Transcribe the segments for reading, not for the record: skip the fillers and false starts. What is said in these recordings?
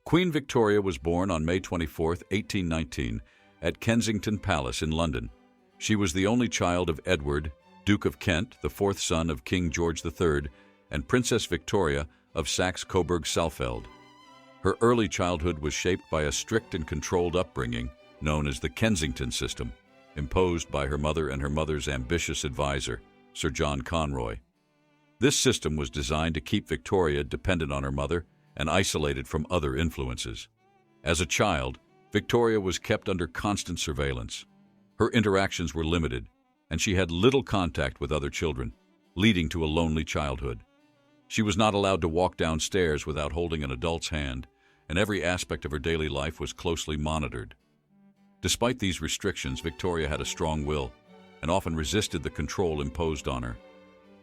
Queen Victoria was born on May 24, 1819, at Kensington Palace in London. She was the only child of Edward, Duke of Kent, the fourth son of King George III, and Princess Victoria of Saxe-Coburg-Saalfeld. Her early childhood was shaped by a strict and controlled upbringing known as the Kensington system, imposed by her mother and her mother's ambitious advisor, Sir John Conroy. This system was designed to keep Victoria dependent on her mother and isolated from other influences. As a child, Victoria was kept under constant surveillance. Her interactions were limited, and she had little contact with other children, leading to a lonely childhood. She was not allowed to walk downstairs without holding an adult's hand, and every aspect of her daily life was closely monitored. Despite these restrictions, Victoria had a strong will and often resisted the control imposed on her.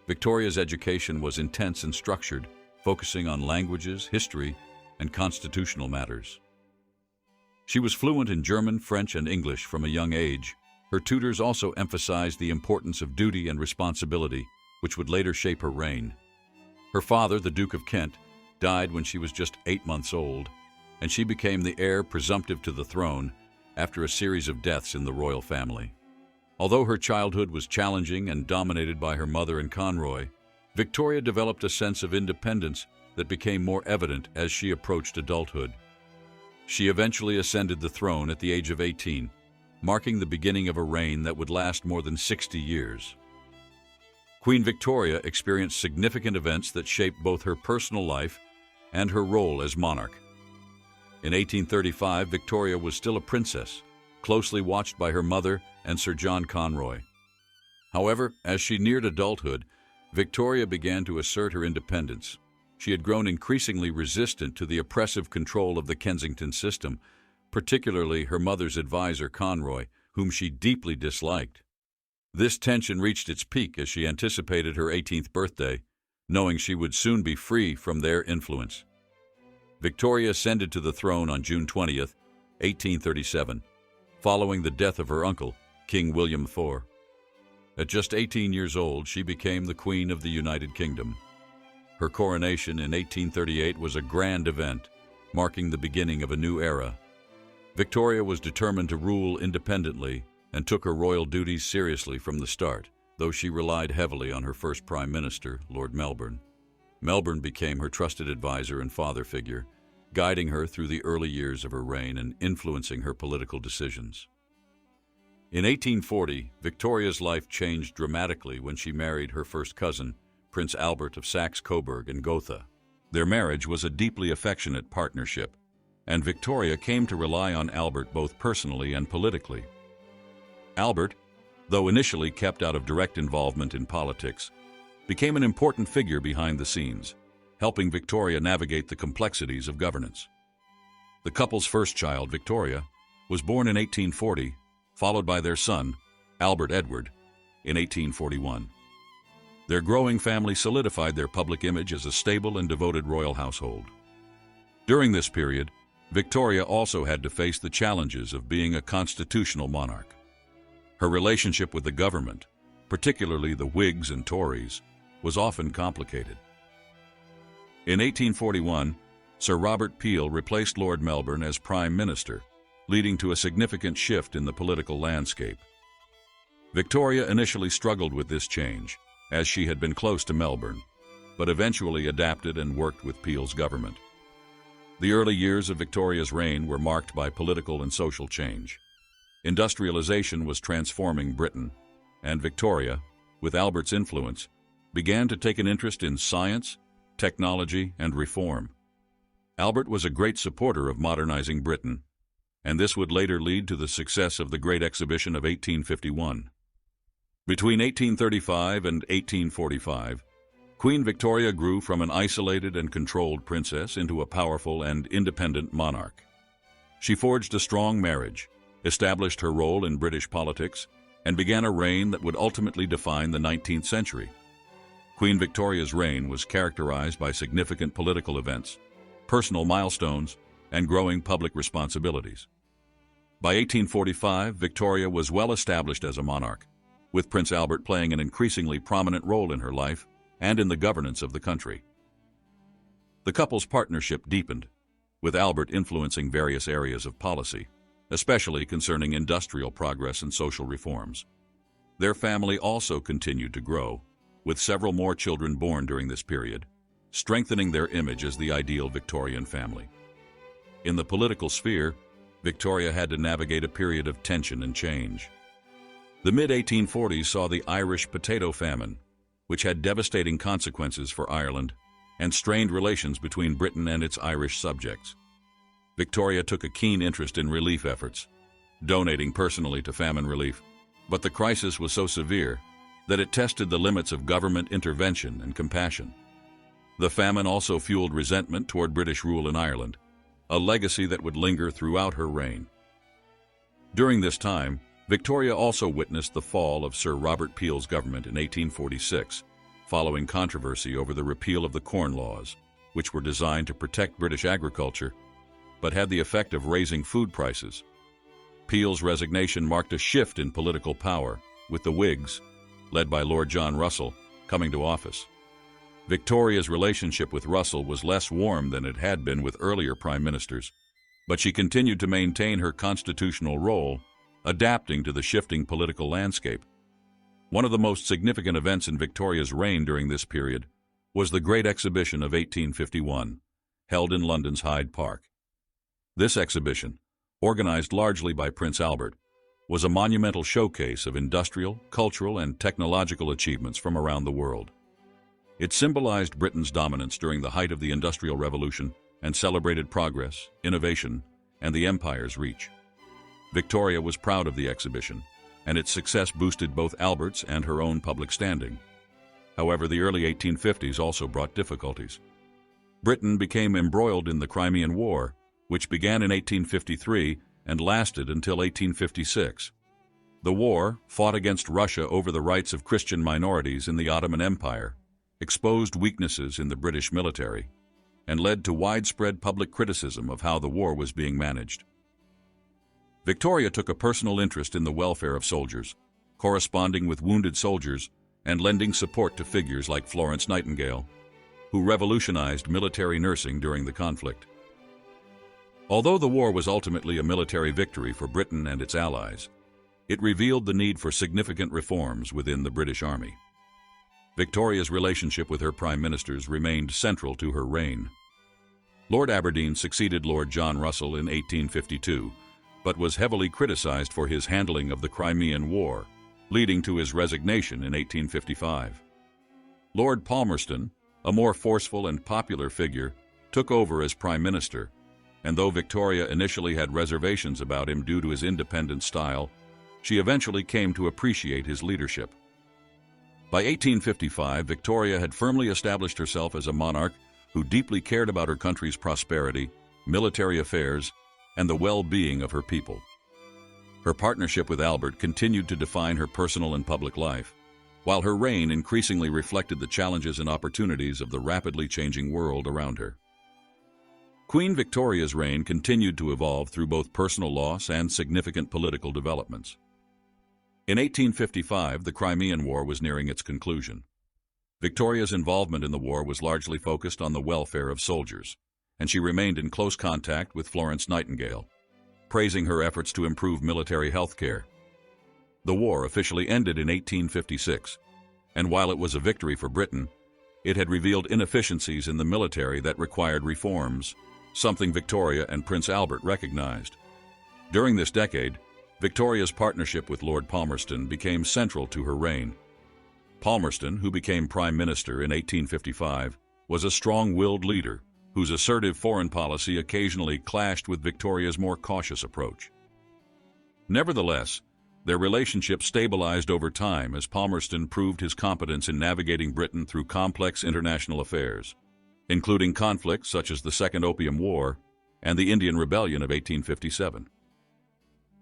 Victoria's education was intense and structured, focusing on languages, history, and constitutional matters. She was fluent in German, French, and English from a young age. Her tutors also emphasized the importance of duty and responsibility, which would later shape her reign. Her father, the Duke of Kent, died when she was just 8 months old, and she became the heir presumptive to the throne after a series of deaths in the royal family. Although her childhood was challenging and dominated by her mother and Conroy, Victoria developed a sense of independence that became more evident as she approached adulthood. She eventually ascended the throne at the age of 18, marking the beginning of a reign that would last more than 60 years. Queen Victoria experienced significant events that shaped both her personal life and her role as monarch. In 1835, Victoria was still a princess, closely watched by her mother and Sir John Conroy. However, as she neared adulthood, Victoria began to assert her independence. She had grown increasingly resistant to the oppressive control of the Kensington system, particularly her mother's advisor, Conroy, whom she deeply disliked. This tension reached its peak as she anticipated her 18th birthday, knowing she would soon be free from their influence. Victoria ascended to the throne on June 20, 1837, following the death of her uncle, King William IV. At just 18 years old, she became the Queen of the United Kingdom. Her coronation in 1838 was a grand event, marking the beginning of a new era. Victoria was determined to rule independently and took her royal duties seriously from the start, though she relied heavily on her first Prime Minister, Lord Melbourne. Melbourne became her trusted advisor and father figure, guiding her through the early years of her reign and influencing her political decisions. In 1840, Victoria's life changed dramatically when she married her first cousin, Prince Albert of Saxe-Coburg and Gotha. Their marriage was a deeply affectionate partnership, and Victoria came to rely on Albert both personally and politically. Albert, though initially kept out of direct involvement in politics, became an important figure behind the scenes, helping Victoria navigate the complexities of governance. The couple's first child, Victoria, was born in 1840, followed by their son, Albert Edward, in 1841. Their growing family solidified their public image as a stable and devoted royal household. During this period, Victoria also had to face the challenges of being a constitutional monarch. Her relationship with the government, particularly the Whigs and Tories, was often complicated. In 1841, Sir Robert Peel replaced Lord Melbourne as Prime Minister, leading to a significant shift in the political landscape. Victoria initially struggled with this change, as she had been close to Melbourne, but eventually adapted and worked with Peel's government. The early years of Victoria's reign were marked by political and social change. Industrialization was transforming Britain, and Victoria, with Albert's influence, began to take an interest in science, technology, and reform. Albert was a great supporter of modernizing Britain, and this would later lead to the success of the Great Exhibition of 1851. Between 1835 and 1845, Queen Victoria grew from an isolated and controlled princess into a powerful and independent monarch. She forged a strong marriage, established her role in British politics, and began a reign that would ultimately define the 19th century. Queen Victoria's reign was characterized by significant political events, personal milestones, and growing public responsibilities. By 1845, Victoria was well established as a monarch, with Prince Albert playing an increasingly prominent role in her life and in the governance of the country. The couple's partnership deepened, with Albert influencing various areas of policy, especially concerning industrial progress and social reforms. Their family also continued to grow, with several more children born during this period, strengthening their image as the ideal Victorian family. In the political sphere, Victoria had to navigate a period of tension and change. The mid-1840s saw the Irish potato famine, which had devastating consequences for Ireland and strained relations between Britain and its Irish subjects. Victoria took a keen interest in relief efforts, donating personally to famine relief, but the crisis was so severe that it tested the limits of government intervention and compassion. The famine also fueled resentment toward British rule in Ireland, a legacy that would linger throughout her reign. During this time, Victoria also witnessed the fall of Sir Robert Peel's government in 1846, following controversy over the repeal of the Corn Laws, which were designed to protect British agriculture, but had the effect of raising food prices. Peel's resignation marked a shift in political power, with the Whigs, led by Lord John Russell, coming to office. Victoria's relationship with Russell was less warm than it had been with earlier prime ministers, but she continued to maintain her constitutional role, adapting to the shifting political landscape. One of the most significant events in Victoria's reign during this period was the Great Exhibition of 1851, held in London's Hyde Park. This exhibition, organized largely by Prince Albert, was a monumental showcase of industrial, cultural, and technological achievements from around the world. It symbolized Britain's dominance during the height of the Industrial Revolution and celebrated progress, innovation, and the empire's reach. Victoria was proud of the exhibition, and its success boosted both Albert's and her own public standing. However, the early 1850s also brought difficulties. Britain became embroiled in the Crimean War, which began in 1853 and lasted until 1856. The war, fought against Russia over the rights of Christian minorities in the Ottoman Empire, exposed weaknesses in the British military, and led to widespread public criticism of how the war was being managed. Victoria took a personal interest in the welfare of soldiers, corresponding with wounded soldiers and lending support to figures like Florence Nightingale, who revolutionized military nursing during the conflict. Although the war was ultimately a military victory for Britain and its allies, it revealed the need for significant reforms within the British Army. Victoria's relationship with her prime ministers remained central to her reign. Lord Aberdeen succeeded Lord John Russell in 1852, but was heavily criticized for his handling of the Crimean War, leading to his resignation in 1855. Lord Palmerston, a more forceful and popular figure, took over as prime minister, and though Victoria initially had reservations about him due to his independent style, she eventually came to appreciate his leadership. By 1855, Victoria had firmly established herself as a monarch who deeply cared about her country's prosperity, military affairs, and the well-being of her people. Her partnership with Albert continued to define her personal and public life, while her reign increasingly reflected the challenges and opportunities of the rapidly changing world around her. Queen Victoria's reign continued to evolve through both personal loss and significant political developments. In 1855, the Crimean War was nearing its conclusion. Victoria's involvement in the war was largely focused on the welfare of soldiers, and she remained in close contact with Florence Nightingale, praising her efforts to improve military health care. The war officially ended in 1856, and while it was a victory for Britain, it had revealed inefficiencies in the military that required reforms, something Victoria and Prince Albert recognized. During this decade, Victoria's partnership with Lord Palmerston became central to her reign. Palmerston, who became Prime Minister in 1855, was a strong-willed leader whose assertive foreign policy occasionally clashed with Victoria's more cautious approach. Nevertheless, their relationship stabilized over time as Palmerston proved his competence in navigating Britain through complex international affairs, including conflicts such as the Second Opium War and the Indian Rebellion of 1857.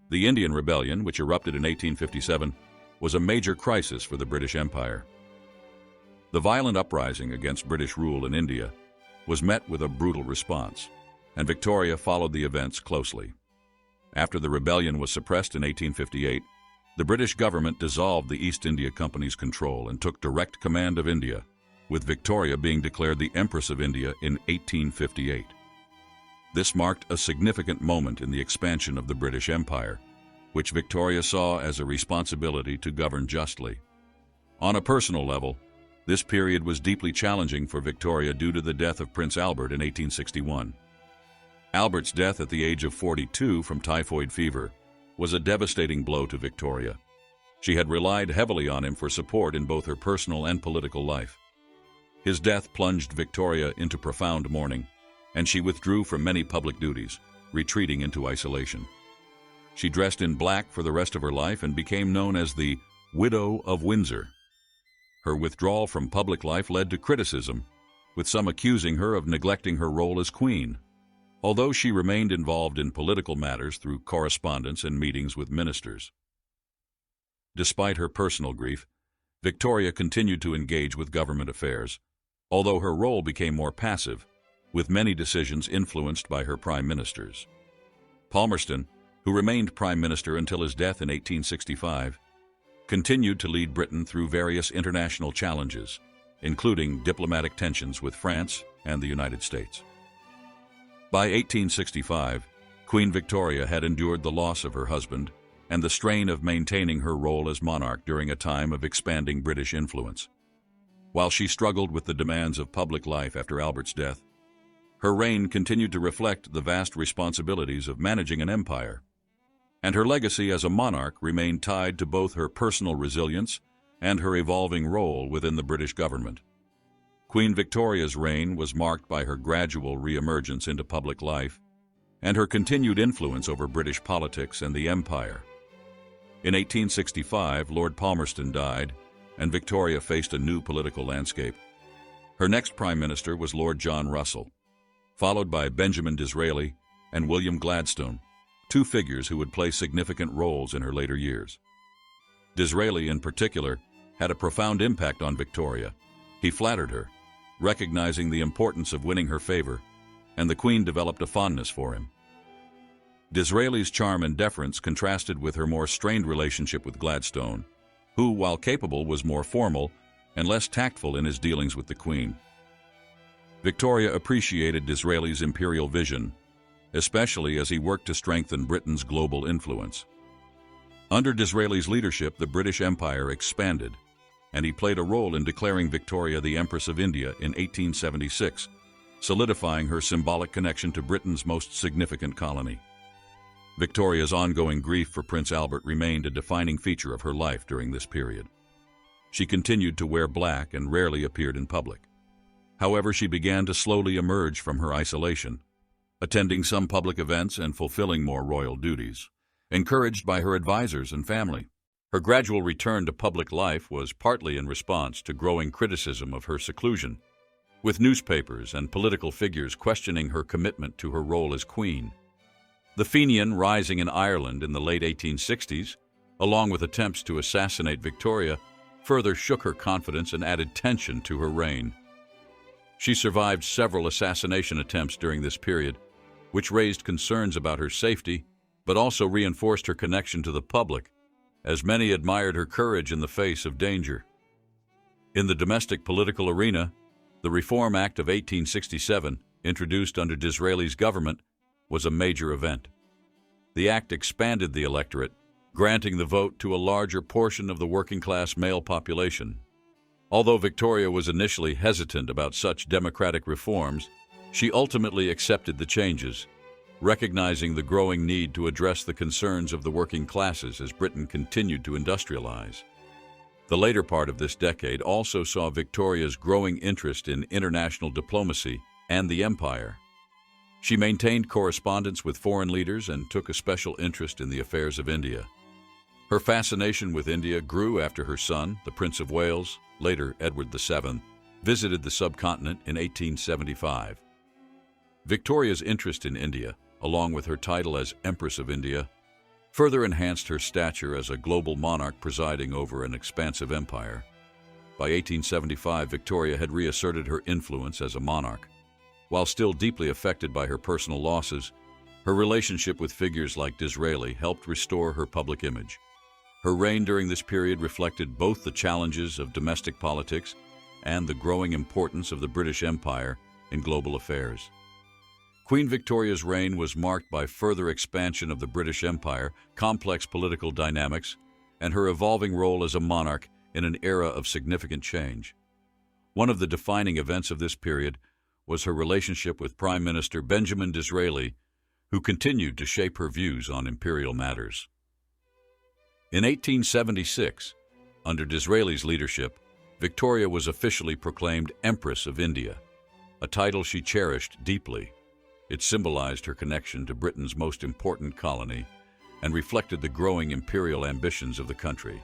The Indian Rebellion, which erupted in 1857, was a major crisis for the British Empire. The violent uprising against British rule in India was met with a brutal response, and Victoria followed the events closely. After the rebellion was suppressed in 1858, the British government dissolved the East India Company's control and took direct command of India, with Victoria being declared the Empress of India in 1858. This marked a significant moment in the expansion of the British Empire, which Victoria saw as a responsibility to govern justly. On a personal level, this period was deeply challenging for Victoria due to the death of Prince Albert in 1861. Albert's death at the age of 42 from typhoid fever was a devastating blow to Victoria. She had relied heavily on him for support in both her personal and political life. His death plunged Victoria into profound mourning, and she withdrew from many public duties, retreating into isolation. She dressed in black for the rest of her life and became known as the Widow of Windsor. Her withdrawal from public life led to criticism, with some accusing her of neglecting her role as queen. Although she remained involved in political matters through correspondence and meetings with ministers. Despite her personal grief, Victoria continued to engage with government affairs, although her role became more passive, with many decisions influenced by her prime ministers. Palmerston, who remained prime minister until his death in 1865, continued to lead Britain through various international challenges, including diplomatic tensions with France and the United States. By 1865, Queen Victoria had endured the loss of her husband and the strain of maintaining her role as monarch during a time of expanding British influence. While she struggled with the demands of public life after Albert's death, her reign continued to reflect the vast responsibilities of managing an empire, and her legacy as a monarch remained tied to both her personal resilience and her evolving role within the British government. Queen Victoria's reign was marked by her gradual reemergence into public life and her continued influence over British politics and the empire. In 1865, Lord Palmerston died, and Victoria faced a new political landscape. Her next prime minister was Lord John Russell, followed by Benjamin Disraeli and William Gladstone, two figures who would play significant roles in her later years. Disraeli, in particular, had a profound impact on Victoria. He flattered her, recognizing the importance of winning her favor, and the Queen developed a fondness for him. Disraeli's charm and deference contrasted with her more strained relationship with Gladstone, who, while capable, was more formal and less tactful in his dealings with the Queen. Victoria appreciated Disraeli's imperial vision, especially as he worked to strengthen Britain's global influence. Under Disraeli's leadership, the British Empire expanded, and he played a role in declaring Victoria the Empress of India in 1876, solidifying her symbolic connection to Britain's most significant colony. Victoria's ongoing grief for Prince Albert remained a defining feature of her life during this period. She continued to wear black and rarely appeared in public. However, she began to slowly emerge from her isolation, attending some public events and fulfilling more royal duties, encouraged by her advisors and family. Her gradual return to public life was partly in response to growing criticism of her seclusion, with newspapers and political figures questioning her commitment to her role as queen. The Fenian rising in Ireland in the late 1860s, along with attempts to assassinate Victoria, further shook her confidence and added tension to her reign. She survived several assassination attempts during this period, which raised concerns about her safety, but also reinforced her connection to the public, as many admired her courage in the face of danger. In the domestic political arena, the Reform Act of 1867, introduced under Disraeli's government, was a major event. The act expanded the electorate, granting the vote to a larger portion of the working-class male population. Although Victoria was initially hesitant about such democratic reforms, she ultimately accepted the changes, recognizing the growing need to address the concerns of the working classes as Britain continued to industrialize. The later part of this decade also saw Victoria's growing interest in international diplomacy and the empire. She maintained correspondence with foreign leaders and took a special interest in the affairs of India. Her fascination with India grew after her son, the Prince of Wales, later Edward VII, visited the subcontinent in 1875. Victoria's interest in India, along with her title as Empress of India, further enhanced her stature as a global monarch presiding over an expansive empire. By 1875, Victoria had reasserted her influence as a monarch. While still deeply affected by her personal losses, her relationship with figures like Disraeli helped restore her public image. Her reign during this period reflected both the challenges of domestic politics and the growing importance of the British Empire in global affairs. Queen Victoria's reign was marked by further expansion of the British Empire, complex political dynamics, and her evolving role as a monarch in an era of significant change. One of the defining events of this period was her relationship with Prime Minister Benjamin Disraeli, who continued to shape her views on imperial matters. In 1876, under Disraeli's leadership, Victoria was officially proclaimed Empress of India, a title she cherished deeply. It symbolized her connection to Britain's most important colony and reflected the growing imperial ambitions of the country.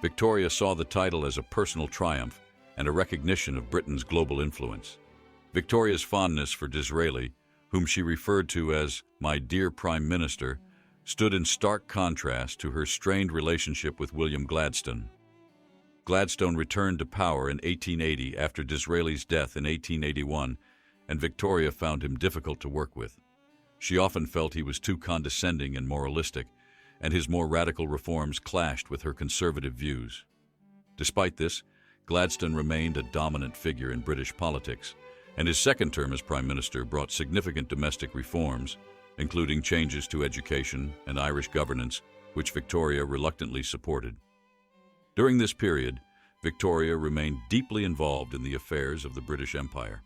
Victoria saw the title as a personal triumph and a recognition of Britain's global influence. Victoria's fondness for Disraeli, whom she referred to as "my dear Prime Minister," stood in stark contrast to her strained relationship with William Gladstone. Gladstone returned to power in 1880 after Disraeli's death in 1881, and Victoria found him difficult to work with. She often felt he was too condescending and moralistic, and his more radical reforms clashed with her conservative views. Despite this, Gladstone remained a dominant figure in British politics, and his second term as Prime Minister brought significant domestic reforms, including changes to education and Irish governance, which Victoria reluctantly supported. During this period, Victoria remained deeply involved in the affairs of the British Empire.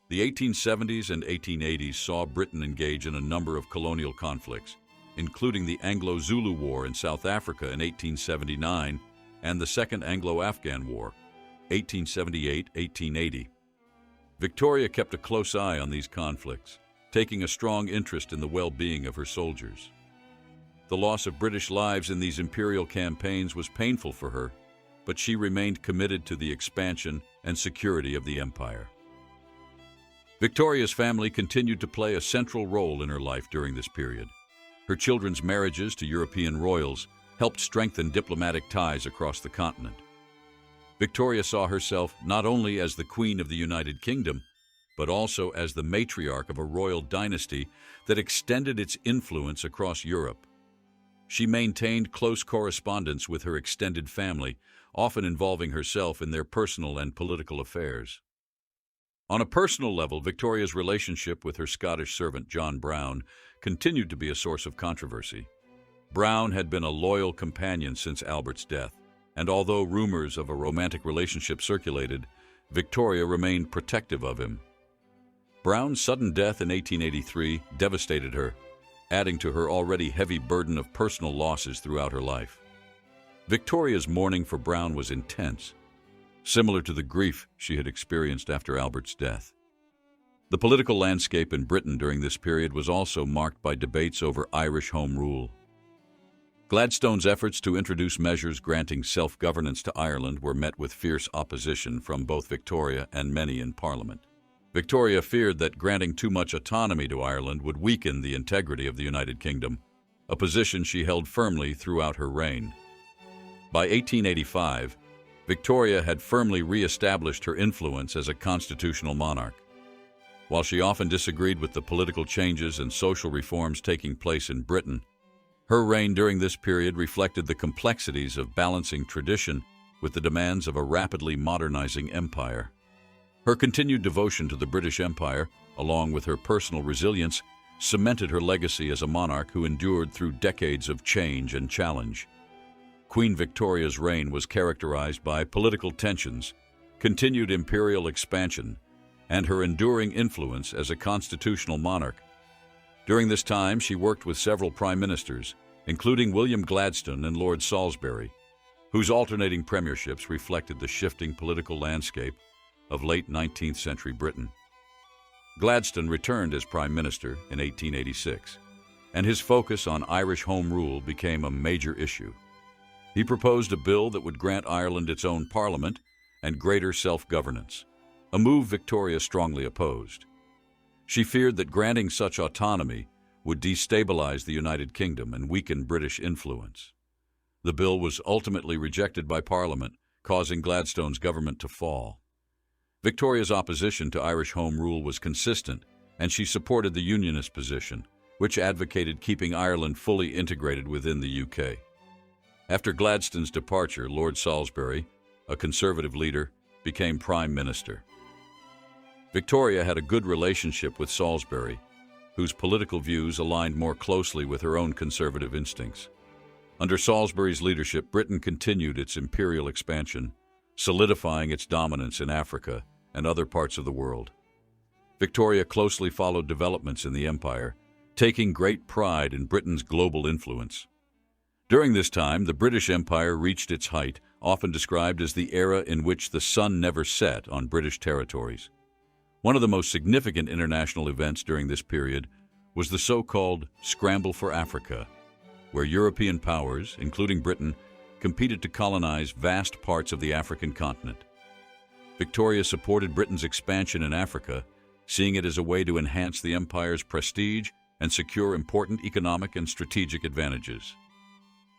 The 1870s and 1880s saw Britain engage in a number of colonial conflicts, including the Anglo-Zulu War in South Africa in 1879 and the Second Anglo-Afghan War, 1878-1880. Victoria kept a close eye on these conflicts, taking a strong interest in the well-being of her soldiers. The loss of British lives in these imperial campaigns was painful for her, but she remained committed to the expansion and security of the empire. Victoria's family continued to play a central role in her life during this period. Her children's marriages to European royals helped strengthen diplomatic ties across the continent. Victoria saw herself not only as the Queen of the United Kingdom, but also as the matriarch of a royal dynasty that extended its influence across Europe. She maintained close correspondence with her extended family, often involving herself in their personal and political affairs. On a personal level, Victoria's relationship with her Scottish servant John Brown continued to be a source of controversy. Brown had been a loyal companion since Albert's death, and although rumors of a romantic relationship circulated, Victoria remained protective of him. Brown's sudden death in 1883 devastated her, adding to her already heavy burden of personal losses throughout her life. Victoria's mourning for Brown was intense, similar to the grief she had experienced after Albert's death. The political landscape in Britain during this period was also marked by debates over Irish Home Rule. Gladstone's efforts to introduce measures granting self-governance to Ireland were met with fierce opposition from both Victoria and many in Parliament. Victoria feared that granting too much autonomy to Ireland would weaken the integrity of the United Kingdom, a position she held firmly throughout her reign. By 1885, Victoria had firmly re-established her influence as a constitutional monarch. While she often disagreed with the political changes and social reforms taking place in Britain, her reign during this period reflected the complexities of balancing tradition with the demands of a rapidly modernizing empire. Her continued devotion to the British Empire, along with her personal resilience, cemented her legacy as a monarch who endured through decades of change and challenge. Queen Victoria's reign was characterized by political tensions, continued imperial expansion, and her enduring influence as a constitutional monarch. During this time, she worked with several prime ministers, including William Gladstone and Lord Salisbury, whose alternating premierships reflected the shifting political landscape of late 19th century Britain. Gladstone returned as Prime Minister in 1886, and his focus on Irish Home Rule became a major issue. He proposed a bill that would grant Ireland its own parliament and greater self-governance, a move Victoria strongly opposed. She feared that granting such autonomy would destabilize the United Kingdom and weaken British influence. The bill was ultimately rejected by Parliament, causing Gladstone's government to fall. Victoria's opposition to Irish Home Rule was consistent, and she supported the Unionist position, which advocated keeping Ireland fully integrated within the UK. After Gladstone's departure, Lord Salisbury, a Conservative leader, became Prime Minister. Victoria had a good relationship with Salisbury, whose political views aligned more closely with her own conservative instincts. Under Salisbury's leadership, Britain continued its imperial expansion, solidifying its dominance in Africa and other parts of the world. Victoria closely followed developments in the empire, taking great pride in Britain's global influence. During this time, the British Empire reached its height, often described as the era in which the sun never set on British territories. One of the most significant international events during this period was the so-called Scramble for Africa, where European powers, including Britain, competed to colonize vast parts of the African continent. Victoria supported Britain's expansion in Africa, seeing it as a way to enhance the empire's prestige and secure important economic and strategic advantages.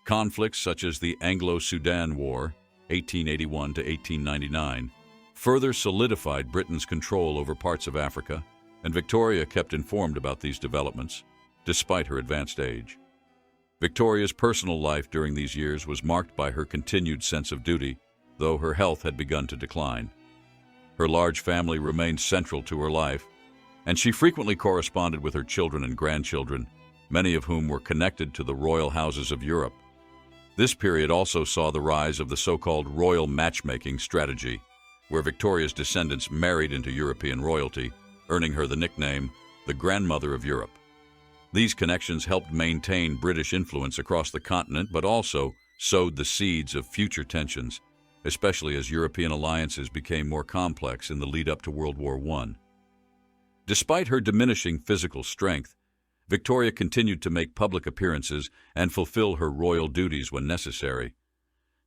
Conflicts such as the Anglo-Sudan War, 1881 to 1899, further solidified Britain's control over parts of Africa, and Victoria kept informed about these developments, despite her advanced age. Victoria's personal life during these years was marked by her continued sense of duty, though her health had begun to decline. Her large family remained central to her life, and she frequently corresponded with her children and grandchildren, many of whom were connected to the royal houses of Europe. This period also saw the rise of the so-called royal matchmaking strategy, where Victoria's descendants married into European royalty, earning her the nickname, the Grandmother of Europe. These connections helped maintain British influence across the continent, but also sowed the seeds of future tensions, especially as European alliances became more complex in the lead-up to World War I. Despite her diminishing physical strength, Victoria continued to make public appearances and fulfill her royal duties when necessary.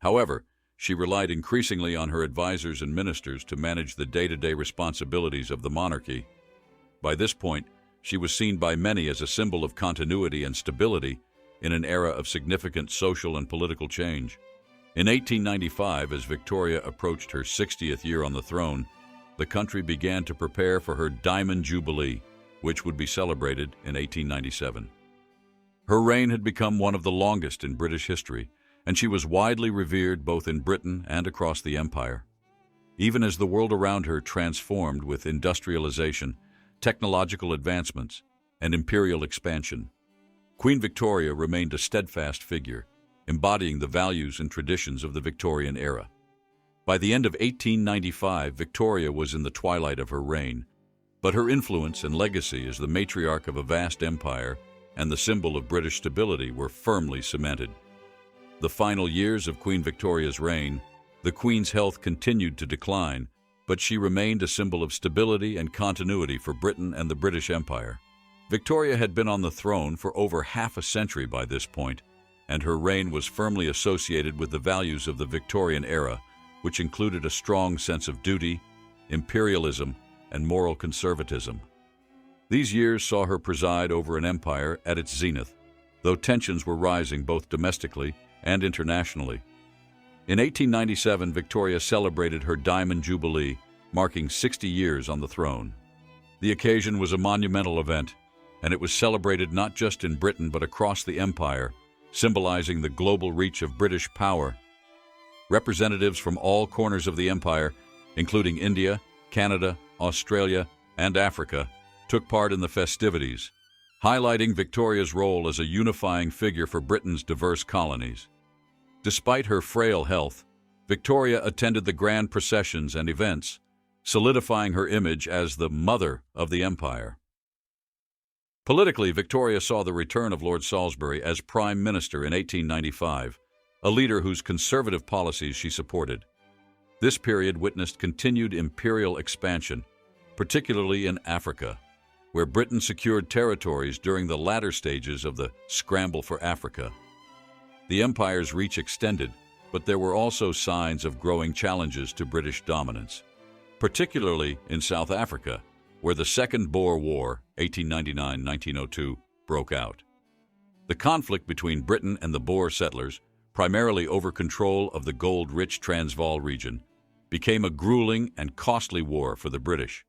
However, she relied increasingly on her advisors and ministers to manage the day-to-day responsibilities of the monarchy. By this point, she was seen by many as a symbol of continuity and stability in an era of significant social and political change. In 1895, as Victoria approached her 60th year on the throne, the country began to prepare for her Diamond Jubilee, which would be celebrated in 1897. Her reign had become one of the longest in British history, and she was widely revered both in Britain and across the empire. Even as the world around her transformed with industrialization, technological advancements, and imperial expansion, Queen Victoria remained a steadfast figure, embodying the values and traditions of the Victorian era. By the end of 1895, Victoria was in the twilight of her reign, but her influence and legacy as the matriarch of a vast empire and the symbol of British stability were firmly cemented. The final years of Queen Victoria's reign, the Queen's health continued to decline, but she remained a symbol of stability and continuity for Britain and the British Empire. Victoria had been on the throne for over half a century by this point, and her reign was firmly associated with the values of the Victorian era, which included a strong sense of duty, imperialism, and moral conservatism. These years saw her preside over an empire at its zenith, though tensions were rising both domestically and internationally. In 1897, Victoria celebrated her Diamond Jubilee, marking 60 years on the throne. The occasion was a monumental event, and it was celebrated not just in Britain but across the empire, symbolizing the global reach of British power. Representatives from all corners of the empire, including India, Canada, Australia, and Africa, took part in the festivities, highlighting Victoria's role as a unifying figure for Britain's diverse colonies. Despite her frail health, Victoria attended the grand processions and events, solidifying her image as the mother of the empire. Politically, Victoria saw the return of Lord Salisbury as Prime Minister in 1895, a leader whose conservative policies she supported. This period witnessed continued imperial expansion, particularly in Africa, where Britain secured territories during the latter stages of the Scramble for Africa. The empire's reach extended, but there were also signs of growing challenges to British dominance, particularly in South Africa, where the Second Boer War, 1899-1902, broke out. The conflict between Britain and the Boer settlers, primarily over control of the gold-rich Transvaal region, became a grueling and costly war for the British.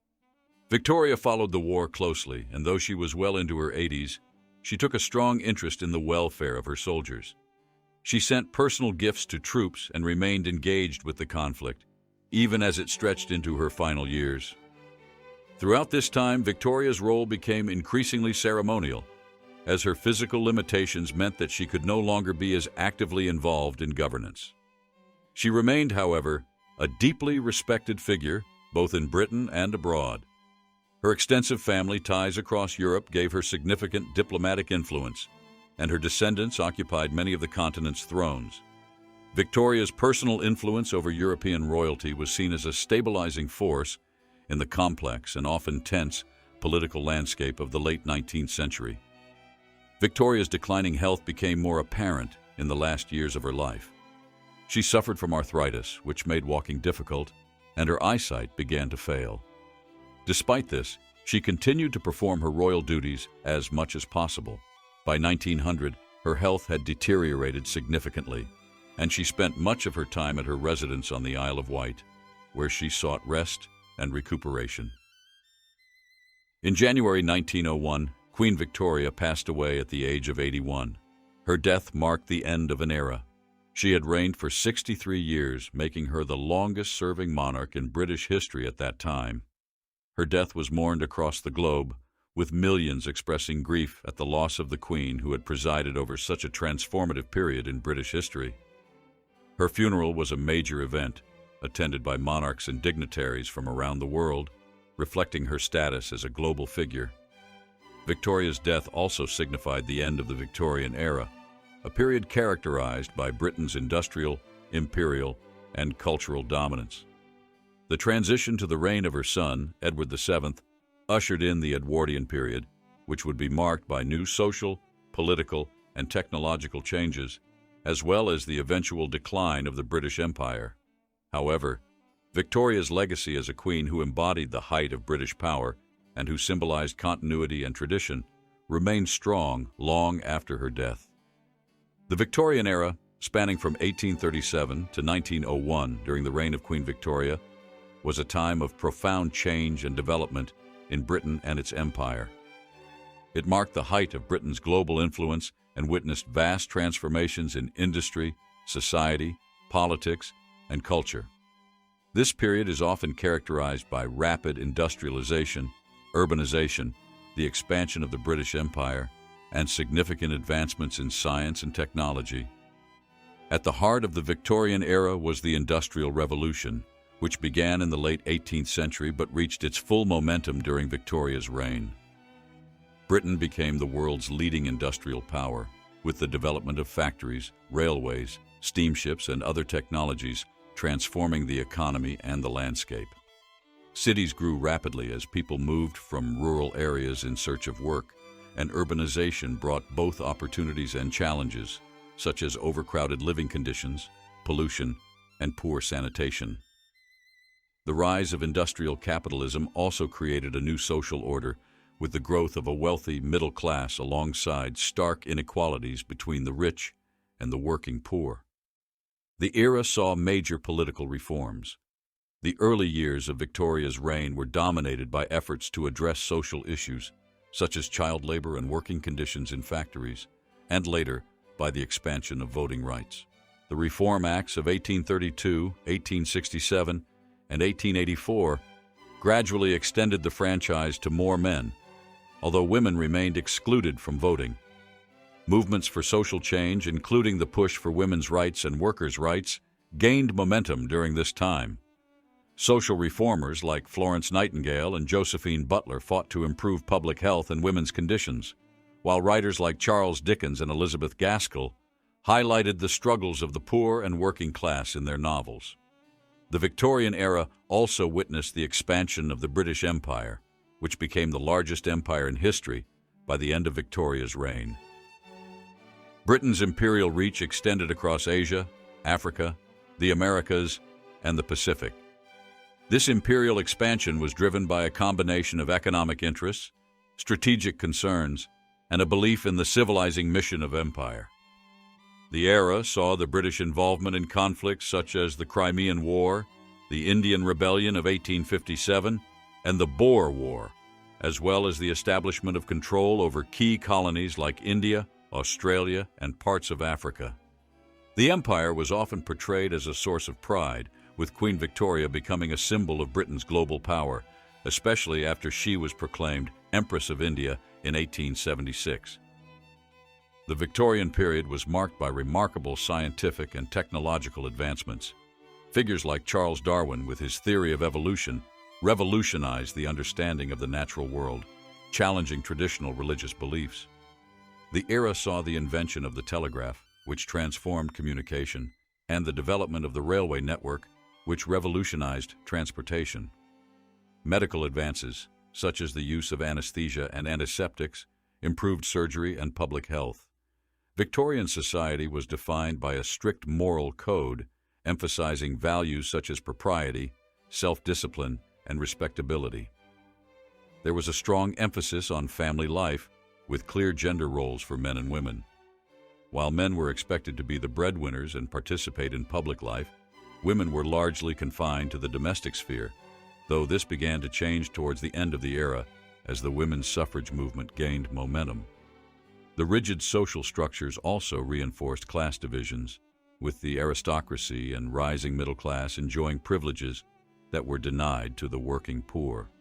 Victoria followed the war closely, and though she was well into her 80s, she took a strong interest in the welfare of her soldiers. She sent personal gifts to troops and remained engaged with the conflict, even as it stretched into her final years. Throughout this time, Victoria's role became increasingly ceremonial, as her physical limitations meant that she could no longer be as actively involved in governance. She remained, however, a deeply respected figure, both in Britain and abroad. Her extensive family ties across Europe gave her significant diplomatic influence, and her descendants occupied many of the continent's thrones. Victoria's personal influence over European royalty was seen as a stabilizing force in the complex and often tense political landscape of the late 19th century. Victoria's declining health became more apparent in the last years of her life. She suffered from arthritis, which made walking difficult, and her eyesight began to fail. Despite this, she continued to perform her royal duties as much as possible. By 1900, her health had deteriorated significantly, and she spent much of her time at her residence on the Isle of Wight, where she sought rest and recuperation. In January 1901, Queen Victoria passed away at the age of 81. Her death marked the end of an era. She had reigned for 63 years, making her the longest-serving monarch in British history at that time. Her death was mourned across the globe, with millions expressing grief at the loss of the Queen who had presided over such a transformative period in British history. Her funeral was a major event, attended by monarchs and dignitaries from around the world, reflecting her status as a global figure. Victoria's death also signified the end of the Victorian Era, a period characterized by Britain's industrial, imperial, and cultural dominance. The transition to the reign of her son, Edward VII, ushered in the Edwardian period, which would be marked by new social, political, and technological changes, as well as the eventual decline of the British Empire. However, Victoria's legacy as a queen who embodied the height of British power and who symbolized continuity and tradition remained strong long after her death. The Victorian era, spanning from 1837 to 1901 during the reign of Queen Victoria, was a time of profound change and development in Britain and its empire. It marked the height of Britain's global influence and witnessed vast transformations in industry, society, politics, and culture. This period is often characterized by rapid industrialization, urbanization, the expansion of the British Empire, and significant advancements in science and technology. At the heart of the Victorian era was the Industrial Revolution, which began in the late 18th century but reached its full momentum during Victoria's reign. Britain became the world's leading industrial power, with the development of factories, railways, steamships, and other technologies transforming the economy and the landscape. Cities grew rapidly as people moved from rural areas in search of work, and urbanization brought both opportunities and challenges, such as overcrowded living conditions, pollution, and poor sanitation. The rise of industrial capitalism also created a new social order, with the growth of a wealthy middle class alongside stark inequalities between the rich and the working poor. The era saw major political reforms. The early years of Victoria's reign were dominated by efforts to address social issues, such as child labor and working conditions in factories, and later by the expansion of voting rights. The Reform Acts of 1832, 1867, and 1884 gradually extended the franchise to more men, although women remained excluded from voting. Movements for social change, including the push for women's rights and workers' rights, gained momentum during this time. Social reformers like Florence Nightingale and Josephine Butler fought to improve public health and women's conditions, while writers like Charles Dickens and Elizabeth Gaskell highlighted the struggles of the poor and working class in their novels. The Victorian era also witnessed the expansion of the British Empire, which became the largest empire in history by the end of Victoria's reign. Britain's imperial reach extended across Asia, Africa, the Americas, and the Pacific. This imperial expansion was driven by a combination of economic interests, strategic concerns, and a belief in the civilizing mission of empire. The era saw the British involvement in conflicts such as the Crimean War, the Indian Rebellion of 1857, and the Boer War, as well as the establishment of control over key colonies like India, Australia, and parts of Africa. The empire was often portrayed as a source of pride, with Queen Victoria becoming a symbol of Britain's global power, especially after she was proclaimed Empress of India in 1876. The Victorian period was marked by remarkable scientific and technological advancements. Figures like Charles Darwin, with his theory of evolution, revolutionized the understanding of the natural world, challenging traditional religious beliefs. The era saw the invention of the telegraph, which transformed communication, and the development of the railway network, which revolutionized transportation. Medical advances, such as the use of anesthesia and antiseptics, improved surgery and public health. Victorian society was defined by a strict moral code, emphasizing values such as propriety, self-discipline, and respectability. There was a strong emphasis on family life, with clear gender roles for men and women. While men were expected to be the breadwinners and participate in public life, women were largely confined to the domestic sphere, though this began to change towards the end of the era as the women's suffrage movement gained momentum. The rigid social structures also reinforced class divisions, with the aristocracy and rising middle class enjoying privileges that were denied to the working poor.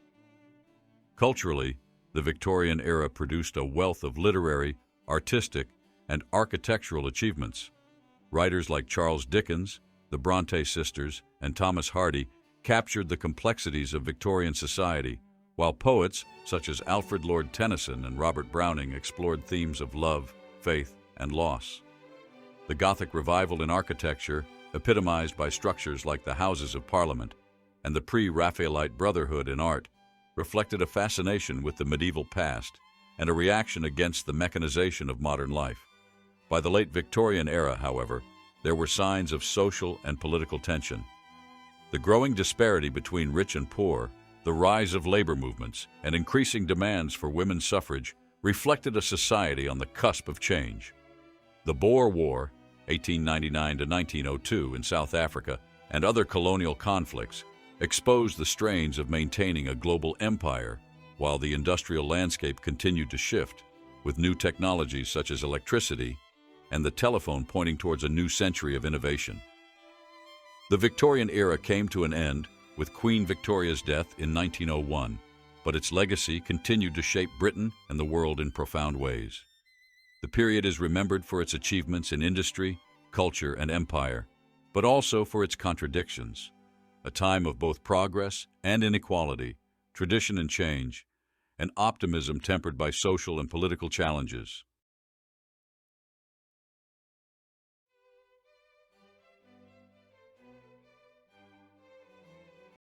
Culturally, the Victorian era produced a wealth of literary, artistic, and architectural achievements. Writers like Charles Dickens, the Brontë sisters, and Thomas Hardy captured the complexities of Victorian society, while poets such as Alfred Lord Tennyson and Robert Browning explored themes of love, faith, and loss. The Gothic revival in architecture, epitomized by structures like the Houses of Parliament, and the pre-Raphaelite Brotherhood in art, reflected a fascination with the medieval past and a reaction against the mechanization of modern life. By the late Victorian era, however, there were signs of social and political tension. The growing disparity between rich and poor, the rise of labor movements, and increasing demands for women's suffrage reflected a society on the cusp of change. The Boer War, 1899 to 1902 in South Africa, and other colonial conflicts exposed the strains of maintaining a global empire, while the industrial landscape continued to shift, with new technologies such as electricity and the telephone pointing towards a new century of innovation. The Victorian era came to an end with Queen Victoria's death in 1901, but its legacy continued to shape Britain and the world in profound ways. The period is remembered for its achievements in industry, culture, and empire, but also for its contradictions, a time of both progress and inequality, tradition and change, and optimism tempered by social and political challenges.